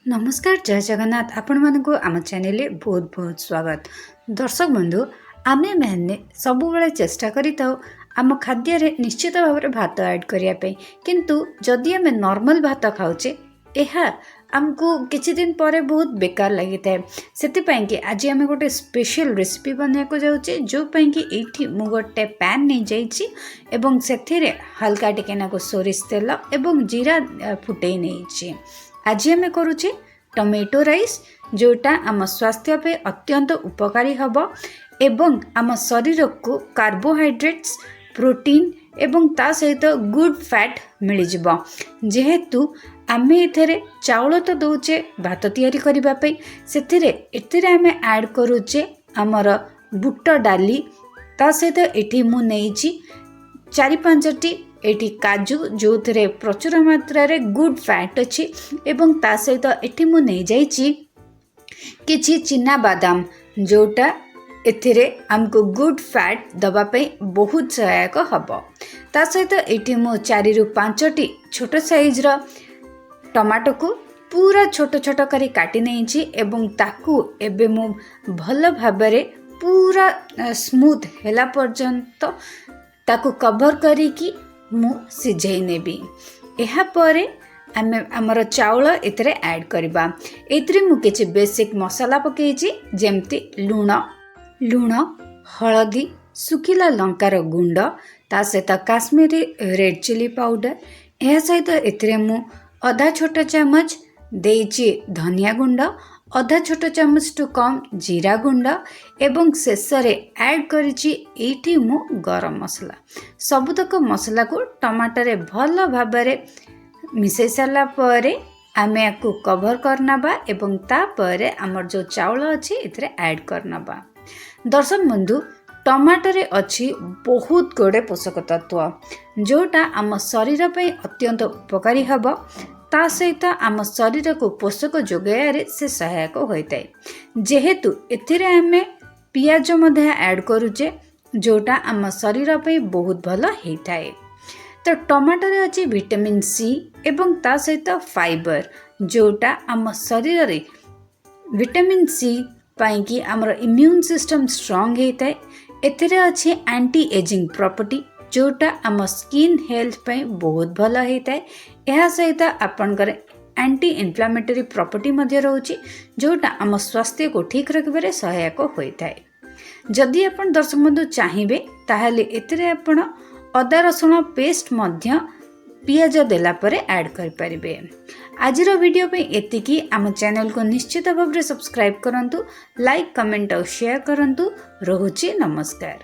नमस्कार जय जगन्नाथ आपण मानक आम चैनल बहुत बहुत स्वागत। दर्शक बंधु आमे मैंने सब बेले चेष्टा करिताउ आम खाद्य रे निश्चित भाव में भात ऐड करने किंतु जदि आम नॉर्मल भात खाऊचे यह आमको किछि दिन पर बहुत बेकार लगी था से कि आज आम गोटे स्पेशल रेसिपी बनने को जाऊँचे जो कि ये मु गोटे पैन नहीं जाइए एवं से हल्का टिके नाको सोरिष तेल एवं जीरा फुटे नहीं आज आम करुचे टमेटो राइस जोटा आम स्वास्थ्य पे अत्यंत उपकारी हब एवं आम शरीर को कार्बोहाइड्रेट्स प्रोटीन एवं ता सहित गुड फैट मिल जेहेतु आम एथरे चाउल तो दौचे भात तैयारी करने से आम ऐड करुचे आमर बुट डाली ता सहित एठी मु नहीं 4-5टी एटी काजू जो थे प्रचुर मात्रा रे गुड फैट अच्छी एवं ता सहित एटी मु नहीं जाइछि किछि चिना बादाम जोटा एथिरे हमको गुड फैट दबापी बहुत सहायक हम ता सहित एटी मु 4-5टी छोट साइज टमाटो को पूरा छोट छोट करी काटी नहीं एवं ताकू एबे मु भल भाबरे पूरा स्मूथ हैला पर्यंत ताकू कवर करिकी मु सिझाई नेबी एहा परे आमर चाउल एतरे ऐड करबा एतरे मु किछि बेसिक मसाला पकेछि जेमति लूण हळदी सुखिला लंकार गुंड ता सहित काश्मीरी रेड चिली पाउडर एहा सहित एतरे मु आधा छोटा चामच देइछि धनिया गुंड आधा छोटा चामच टू कम जीरा गुंड एवं शेष ऐड करिछि एठी मु गरम मसला सबुतक मसला को टमाटर भल भाबरे मिसई सारा परे आमे को कवर करनबा एवं तापर आमर जो चाउल अछि एथरे ऐड करनबा। दर्शक बंधु टमाटर अच्छी बहुत गुड़े पोषक तत्व जोटा आम शरीर पे अत्यंत उपकारी हब ता सहित आम शरीर को पोषक जोगाइबारे से सहायक होता है जेहेतु एथिरे आमे पियाज मध्य ऐड करुचे जोटा आम शरीर पे बहुत भल होता है। तो टमाटर अच्छी विटामिन सी एवं ता सहित फाइबर जोटा आम शरीर रे विटामिन सी पाई आमर इम्यून सिस्टम स्ट्रांग होता है एथिरे अच्छी एंटी एजिंग प्रॉपर्टी जोटा आम स्किन हेल्थ पे बहुत भल होता है यह सहित आपणकर एंटी इन्फ्लामेटरी प्रॉपर्टी मध्य रोची जोटा आम स्वास्थ्य को ठीक रखिबारे सहायक होता है। जदि आपण दर्शक बंधु चाहिए ताहले एथिरे आपण अदा रसुण पेस्ट मध्य पियाज देला परे ऐड कर परिबे। आजिर वीडियो पे एतिकी आम चैनल को निश्चित भाव में सब्सक्राइब करंतु लाइक कमेंट और शेयर करंतु। रहुची नमस्कार।